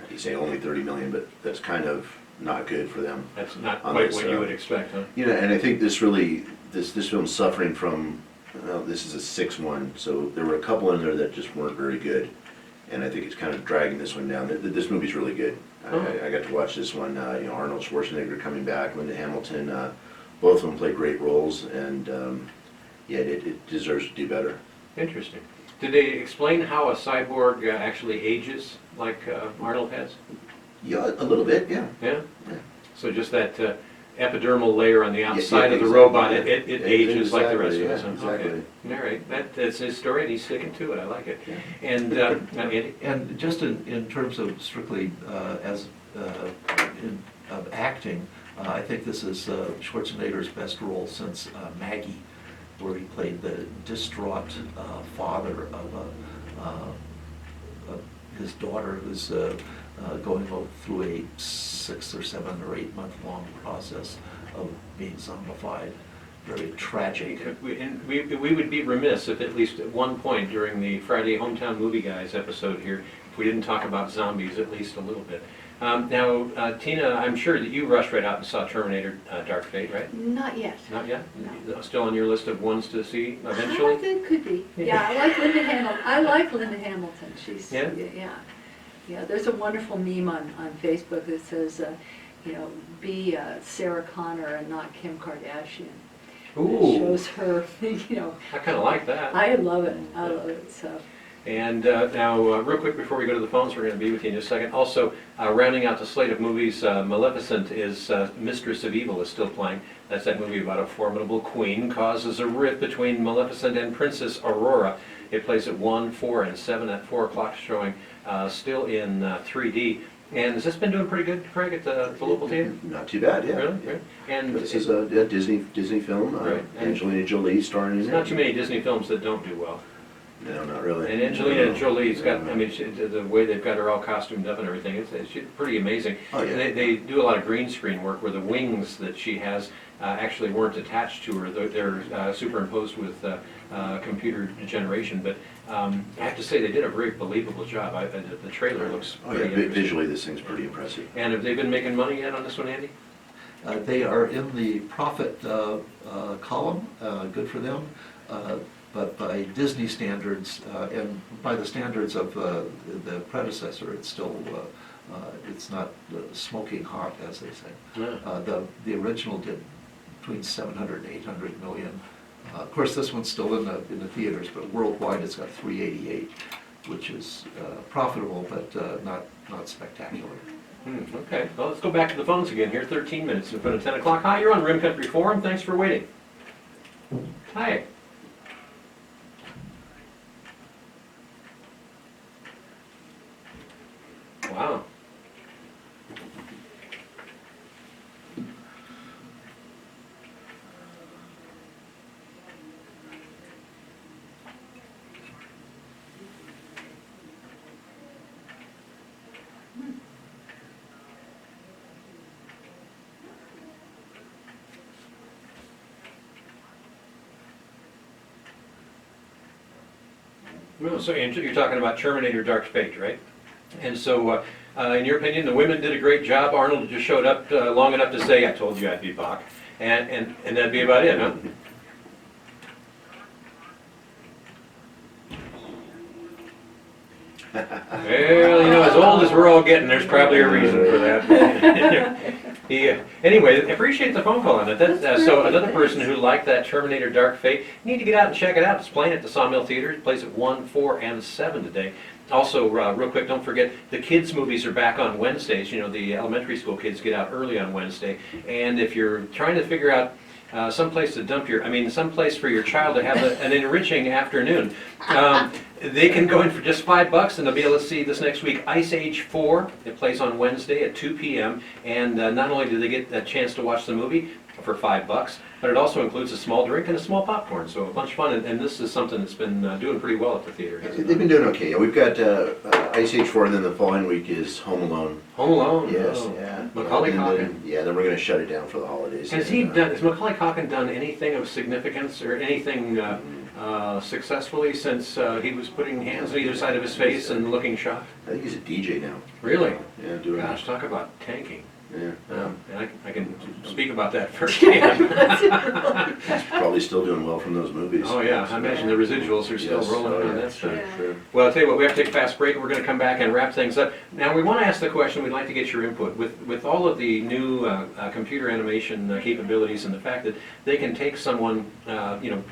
you say only 30 million, but that's kind of not good for them. That's not on quite this, what you would expect, huh? You know, and I think this film's suffering from, well, this is a 6-1, so there were a couple in there that just weren't very good. And I think it's kind of dragging this one down. This movie's really good. Oh. I got to watch this one, you know, Arnold Schwarzenegger coming back, Linda Hamilton, both of them play great roles, and yeah, it deserves to do better. Interesting. Did they explain how a cyborg actually ages like Arnold has? Yeah, a little bit, yeah. Yeah? Yeah. So just that epidermal layer on the outside of the exactly, robot, yeah. it ages like the rest Exactly, of us. yeah, Okay. exactly. All right, that's his story, and he's sticking to it. I like it. Yeah. And Andy? And just in terms of strictly as in of acting. I think this is Schwarzenegger's best role since Maggie, where he played the distraught father of his daughter who's going through a 6 or 7 or 8 month long process of being zombified. Very tragic. And we would be remiss if at least at one point during the Friday Hometown Movie Guys episode here, if we didn't talk about zombies at least a little bit. Now, Tina, I'm sure that you rushed right out and saw Terminator Dark Fate, right? Not yet. Not yet? Still on your list of ones to see I eventually? think it could be. Yeah, I like Linda Hamilton. I like Linda Hamilton. She's, Yeah? Yeah, there's a wonderful meme on Facebook that says, be Sarah Connor and not Kim Kardashian. It Ooh, shows her, I kind of like that. I love it. I love it, so. And now, real quick before we go to the phones, we're going to be with you in just a second. Also, rounding out the slate of movies, Maleficent is Mistress of Evil is still playing. That's that movie about a formidable queen causes a rift between Maleficent and Princess Aurora. It plays at 1, 4, and 7 at 4 o'clock showing, still in 3D. And has this been doing pretty good, Craig, at the local theater? Not too bad, yeah. Really? Right. And This is a Disney film, Right. Angelina Jolie starring in there's it. not too many Disney films that don't do well. No, not really. And Angelina Jolie's got, I mean, the way they've got her all costumed up and everything, it's pretty amazing. Oh, yeah. They do a lot of green screen work where the wings that she has actually weren't attached to her. They're superimposed with computer generation. But I have to say, they did a very believable job. The trailer looks Oh, pretty yeah, interesting. visually this thing's pretty impressive. And have they been making money yet on this one, Andy? They are in the profit column, good for them. But by Disney standards, and by the standards of the predecessor, it's still, it's not smoking hot, as they say. Yeah. The original did between 700 and 800 million. Of course, this one's still in the theaters, but worldwide it's got 388, which is profitable, but not spectacular. Okay, well, let's go back to the phones again here. 13 minutes in front of 10 o'clock. Hi, you're on Rim Country Forum. Thanks for waiting. Hi. Wow. Well, so you're talking about Terminator Dark Fate, right? And so, in your opinion, the women did a great job. Arnold just showed up long enough to say, "I told you I'd be Bach," and that'd be about it, huh? Well, as old as we're all getting, there's probably a reason for that. Anyway, appreciate the phone call on it. So another person who liked that Terminator Dark Fate, you need to get out and check it out. It's playing at the Sawmill Theater. It plays at 1, 4, and 7 today. Also, real quick, don't forget, the kids' movies are back on Wednesdays. The elementary school kids get out early on Wednesday. And if you're trying to figure out someplace to dump someplace for your child to have an enriching afternoon, they can go in for just $5 and they'll be able to see this next week, Ice Age 4. It plays on Wednesday at 2 p.m. And not only do they get a chance to watch the movie for $5, but it also includes a small drink and a small popcorn. So a bunch of fun, and this is something that's been doing pretty well at the theater. hasn't They've it? been doing okay. We've got Ice Age 4, and then the following week is Home Alone. Home Alone. Yes, oh. yeah. Macaulay And Culkin. then, yeah, then we're going to shut it down for the holidays. Has Macaulay Culkin done anything of significance or anything successfully since he was putting hands on either side of his face and looking shocked? I think he's a DJ now. Really? Yeah, doing Gosh, talk about tanking. Yeah. And I can speak about that firsthand. He's probably still doing well from those movies. Oh yeah, I imagine the residuals are still Yes, rolling oh, on yeah, that stuff. Sure. Well, I'll tell you what, we have to take a fast break. We're going to come back and wrap things up. Now, we want to ask the question, we'd like to get your input. With all of the new computer animation capabilities and the fact that they can take someone,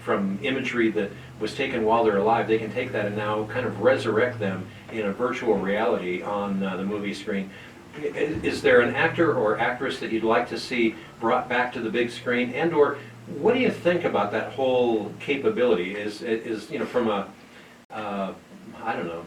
from imagery that was taken while they're alive, they can take that and now kind of resurrect them in a virtual reality on the movie screen. Is there an actor or actress that you'd like to see brought back to the big screen? And or what do you think about that whole capability? Is from a I don't know,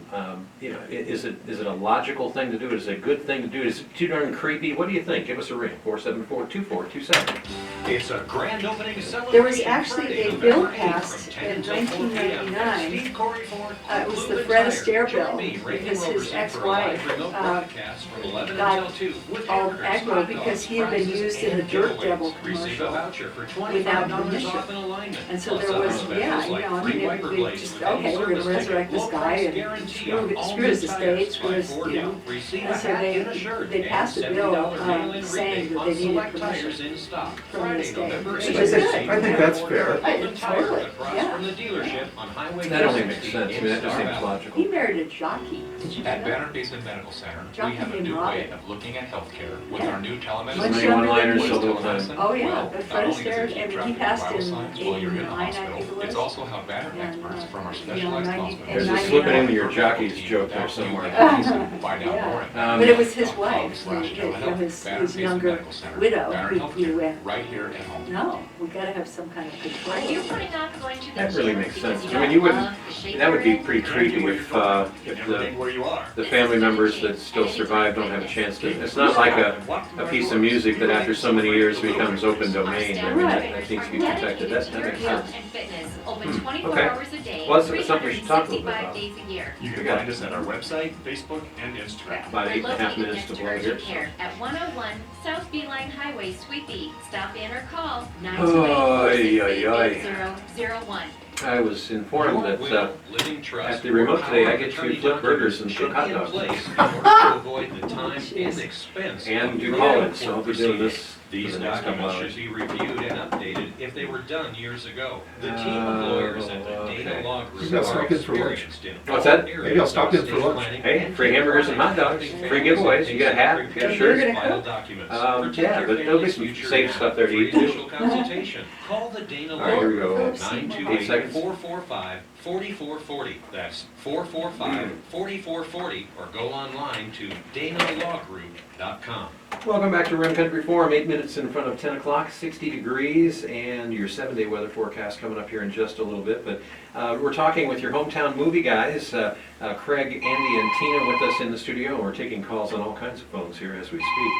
is it a logical thing to do? Is it a good thing to do? Is it too darn creepy? What do you think? Give us a ring, 474-2427. It's a grand opening celebration. There was actually Friday, a bill November 8th passed from 10 in till 4 p.m. 1999. Steve Corey Ford, It was the Lumen Fred Tire. Astaire Join bill, me, Ray because his Roberson, for a ex-wife, live remote broadcast from 11 got until 2 with all hamburgers, aggro hot because dogs, he had been prizes, used in a and Dirt giveaways. Devil Receive a commercial voucher for without $25 permission. off an alignment. And so Plus there other was, specials yeah, like I free mean, wiper they blades just, with any okay, we're gonna service resurrect ticket, this low guy price and guarantee screw on all screw new his tires. estate, screw Buy his, four you know. new, receive And a so hat and a they shirt, passed a and bill, $70 mail-in saying rebate that on they needed select permission tires in stock. from the Friday, state. November Which 8th. is good. I think that's fair. Golden Tire Totally, across yeah. from the dealership on Highway That only 260 makes sense. I in mean, that just Star seems Valley. logical. He married a jockey, did you know At that? Banner Basin Medical Center, Jockey we have a named new way Robin. of looking at healthcare with Yeah. our new Much telemedicine. Many younger one-liners than so me. little time. Oh, yeah, Well, but not Fred only does it Astaire, keep I mean, track he of passed vital in signs while you're in the 89, I hospital, think it was. it's also how Banner And, experts from our you know, specialized 90 hospitals. and There's a slipping into your jockey's joke there somewhere. Find out more at But it was his bannerhealth.com wife, slash you know, telehealth. his Banner Basin younger Medical Center. widow, Banner who Healthcare, went, right here at home. no, we gotta have some kind of control. Are you putting off going to the That really gym makes because sense. you I mean, you don't wouldn't, love the shape that would be you're in? pretty creepy if the where you are. family members that still survive don't have a chance to, it's not like a piece of music that after so many years becomes open domain. I mean, that needs to be protected. That makes sense. And fitness, open 24 Okay. hours a day, Well, that's something we should talk a little bit 365 about. days a year. You We can got- find us at our website, Facebook, and Instagram. About We're 8.5 located minutes next to to blow here. urgent care at 101 South Beeline Highway, Suite B. Stop in or call Ay, ay, ay. 928-468-8001. I was informed Your that will, living trust, at the remote today, I or get to attorney flip burgers and should cook hot be in dogs. place in order to avoid the time Jeez. and expense. And of do the call-ins, so court I'll be doing proceeding. this for These the next couple documents hours. should be reviewed and updated if they were done years ago. The team of lawyers at the okay. Dana Law Group Maybe I'll are stop in for lunch. experienced in What's all that? areas Maybe I'll stop of in for estate lunch. planning Hey, and free hamburgers and hot dogs, free giveaways, you get a hat, you get a shirt. You're gonna File cook? documents. Yeah, Protect your but there'll be family's some future safe now. stuff there to Free eat, too. initial consultation. Call the Dana All Law right, here we Group go. at 8 seconds. 928-445-4440. That's 445-4440, or go online to danalawgroup.com. Welcome back to Rim Country Forum, 8 minutes in front of 10 o'clock, 60 degrees, and your 7-day weather forecast coming up here in just a little bit. But we're talking with your hometown movie guys, Craig, Andy, and Tina with us in the studio, and we're taking calls on all kinds of phones here as we speak.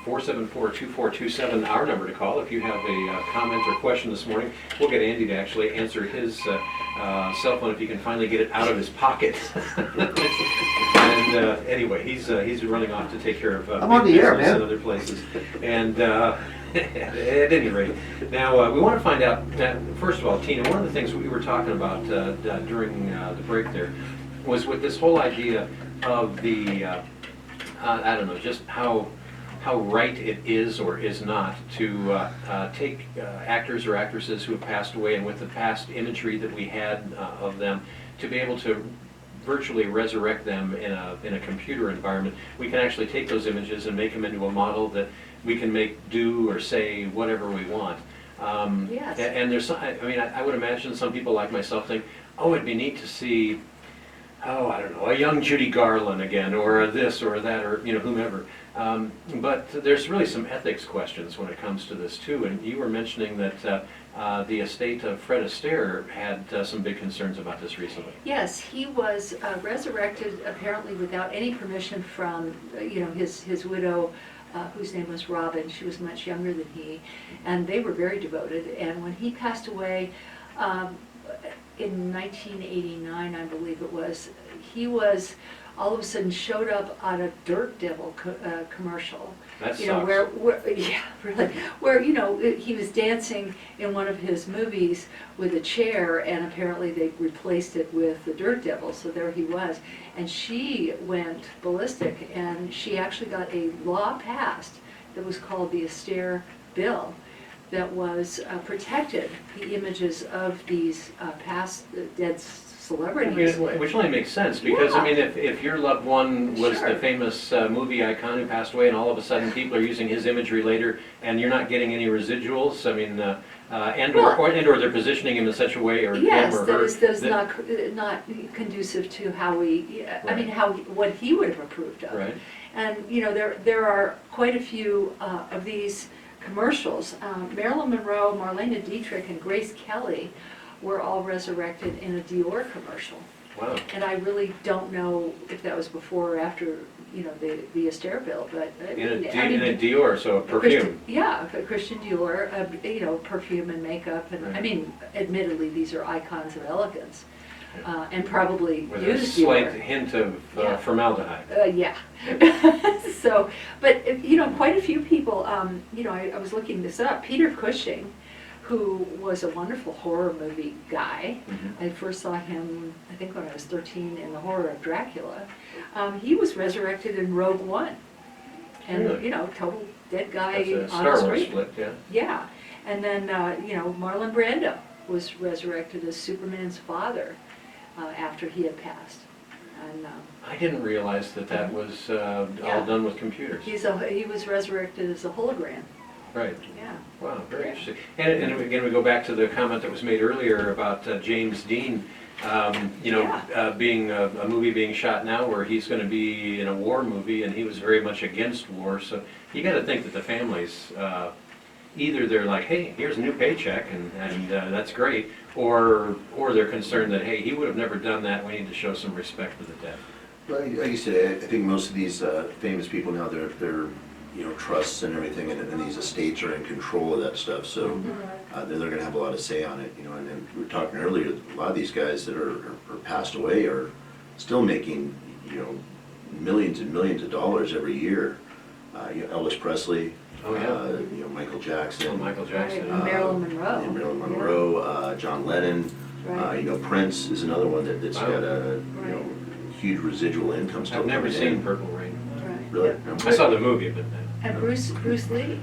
474-2427, our number to call if you have a comment or question this morning. We'll get Andy to actually answer his cell phone if he can finally get it out of his pocket. And anyway, he's running off to take care of I'm on the air, business man. in other places. And at any rate, now we want to find out, first of all, Tina, one of the things we were talking about during the break there was with this whole idea of the, I don't know, just how right it is or is not to take actors or actresses who have passed away, and with the past imagery that we had of them, to be able to virtually resurrect them in a computer environment. We can actually take those images and make them into a model that we can make do or say whatever we want. Yes. And there's, I mean, I would imagine some people like myself think, oh, it'd be neat to see, oh, I don't know, a young Judy Garland again, or this or that, or whomever. But there's really some ethics questions when it comes to this too. And you were mentioning that the estate of Fred Astaire had some big concerns about this recently. Yes, he was resurrected apparently without any permission from, his widow, whose name was Robin. She was much younger than he, and they were very devoted. And when he passed away in 1989, I believe it was, he was all of a sudden showed up on a Dirt Devil commercial. That You know, sucks. where he was dancing in one of his movies with a chair, and apparently they replaced it with the Dirt Devil, so there he was. And she went ballistic, and she actually got a law passed that was called the Astaire Bill, that was protected the images of these past dead celebrities. Which only makes sense, because I mean, if your loved one was Sure. the famous movie icon who passed away, and all of a sudden people are using his imagery later, and you're not getting any residuals, I mean, or they're positioning him in such a way, or Yes, him or that her. is that- not conducive to how we, I Right. mean, what he would have approved of. Right. And, there are quite a few of these commercials. Marilyn Monroe, Marlene Dietrich, and Grace Kelly were all resurrected in a Dior commercial. Wow. And I really don't know if that was before or after, you know, the Astaire bill, but. In a Dior, so a perfume. Yeah, a Christian Dior, you know, perfume and makeup, and, I Right. mean, admittedly, these are icons of elegance, and probably With a used slight Dior. hint of Yeah. formaldehyde. Yeah. So, but, you know, quite a few people, you know, I was looking this up. Peter Cushing, who was a wonderful horror movie guy. Mhm. I first saw him, I think when I was 13, in The Horror of Dracula. He was resurrected in Rogue One. And, Really? you know, total dead guy That's a on Star the Wars street. flick, yeah. Yeah. And then, you know, Marlon Brando was resurrected as Superman's father after he had passed. And I didn't realize that that was all Yeah. done with computers. he was resurrected as a hologram. Right. Yeah. Wow, very Yeah. interesting. And again, we go back to the comment that was made earlier about James Dean, you know, Yeah. being a movie being shot now where he's going to be in a war movie, and he was very much against war. So you got to think that the families, either they're like, hey, here's a new paycheck, and that's great, or they're concerned that, hey, he would have never done that. We need to show some respect for the dead. Well, like you said, I think most of these famous people now, they're you know, trusts and everything, and these estates are in control of that stuff, so they're gonna have a lot of say on it, you know, and then we were talking earlier, a lot of these guys that are passed away are still making, you know, millions and millions of dollars every year. You know, Elvis Presley, Oh, yeah. you know, Michael Jackson. Oh, Michael Jackson. Right. Marilyn Monroe. and Marilyn Monroe, John Lennon, Right. you know, Prince is another one that's Wow. got a, you know, huge residual income still I've never coming seen in. Purple Rain. Right. Really? Yeah. I saw the movie, but And Bruce Lee.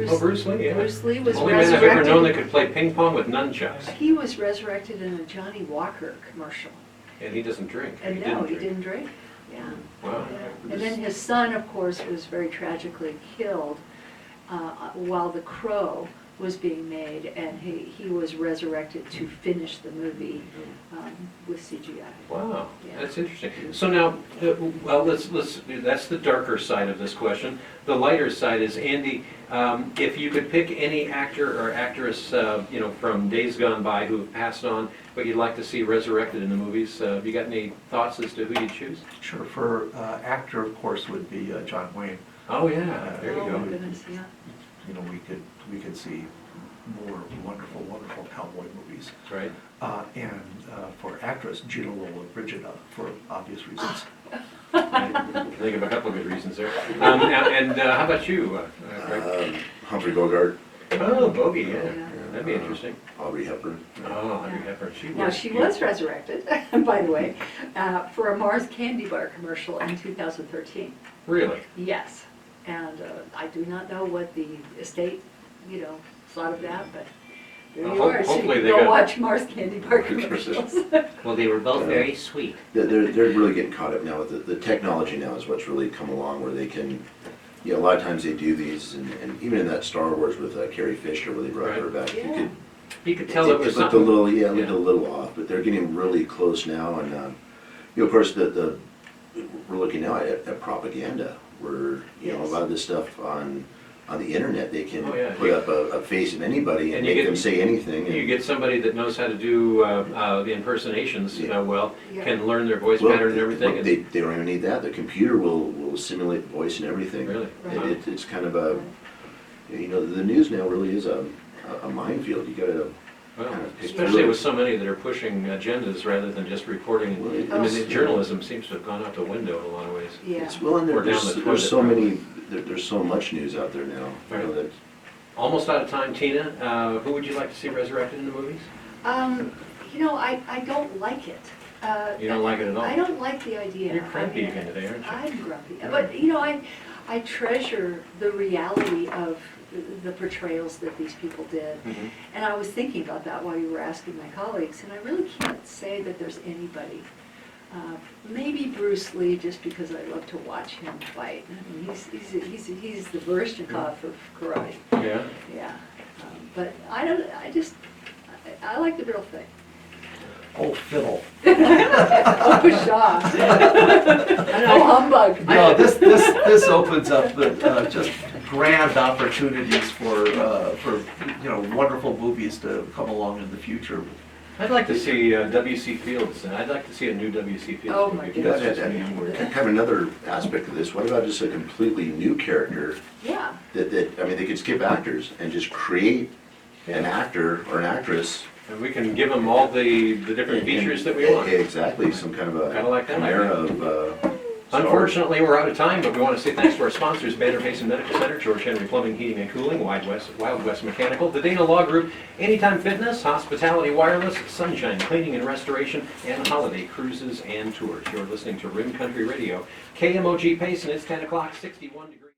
oh, Bruce Lee, yeah. Bruce Lee was Only man I've ever known that resurrected. could play ping pong with nunchucks, He was resurrected in a Johnny Walker commercial. and he doesn't drink. And no, he didn't drink. Yeah. Wow. Yeah. And then his son, of course, was very tragically killed while The Crow was being made, and he was resurrected to finish the movie with CGI. Wow, Yeah. that's interesting. So now, well, let's that's the darker side of this question. The lighter side is, Andy, if you could pick any actor or actress, you know, from days gone by who have passed on, but you'd like to see resurrected in the movies, have you got any thoughts as to who you'd choose? Sure, for actor, of course, would be John Wayne. Oh, yeah, there you Oh, go. my goodness, yeah. You know, we could see more wonderful, wonderful cowboy movies. Right. And for actress, Gina Lola Brigida, for obvious reasons. I think of a couple of good reasons there. And how about you, Greg? Humphrey Bogart, Oh, Bogey, yeah, Yeah. that'd be interesting. Aubrey Hepburn. Oh, Audrey Hepburn, Now, she was resurrected, by the way, for a Mars candy bar commercial in 2013. Really? Yes. And I do not know what the estate, you know, thought of that, but there you Well, are. So hopefully you they can go got- watch Mars candy bar commercials. Well, they were both very sweet. They're really getting caught up now with the technology now is what's really come along where they can, you know, a lot of times they do these, and even in that Star Wars with Carrie Fisher where they brought her Right. back, Yeah. You could tell it was looked a something. little, yeah, it looked Yeah. a little off, but they're getting really close now, and, you know, of course, we're looking now at propaganda, where, you know, a Yes. lot of this stuff on the internet, they can Oh, yeah. put up a face of anybody and And you make get- them say anything. You and- get somebody that knows how to do the impersonations Yeah. well, Yeah. can learn their voice Well, pattern and everything. They don't even need that. The computer will simulate the voice and everything. Really? Right. It's kind of a, you know, the news now really is a minefield. You gotta, Well, kind of pick especially through it. with so many that are pushing agendas rather than just reporting. I mean, the journalism seems to have gone out the window in a lot of ways. Yeah. it's, well, and Or down there's the there's toilet, so probably. many, there's so much news out there now. You know, Right. that Almost out of time, Tina. Who would you like to see resurrected in the movies? You know, I don't like it. You don't like it at all? I don't like the idea. You're cranky I mean, again today, aren't you? I'm grumpy. But, you know, I treasure the reality of the portrayals that these people did. Mhm. And I was thinking about that while you were asking my colleagues, and I really can't say that there's anybody. Maybe Bruce Lee, just because I love to watch him fight. I mean, he's the Baryshnikov of karate. Yeah. Yeah. But I like the real thing. Oh, fiddle. Oh, Shaw. And oh, humbug. No, this opens up the, just grand opportunities for, you know, wonderful movies to come along in the future. I'd like to see W.C. Fields, and I'd like to see a new W.C. Fields. Oh, my movie. goodness. That's just me. Kind of another aspect of this, what about just a completely new character Yeah, I mean, they could skip actors and just create an actor or an actress. And we can give them all the different features that we want. Exactly, some kind of a Kinda like that chimera idea. of, stars. Unfortunately, we're out of time, but we want to say thanks to our sponsors, Banner Payson Medical Center, George Henry Plumbing, Heating and Cooling, Wild West Mechanical, the Dana Law Group, Anytime Fitness, Hospitality Wireless, Sunshine Cleaning and Restoration, and Holiday Cruises and Tours. You're listening to Rim Country Radio, KMOG Payson. It's 10 o'clock, 61 degrees.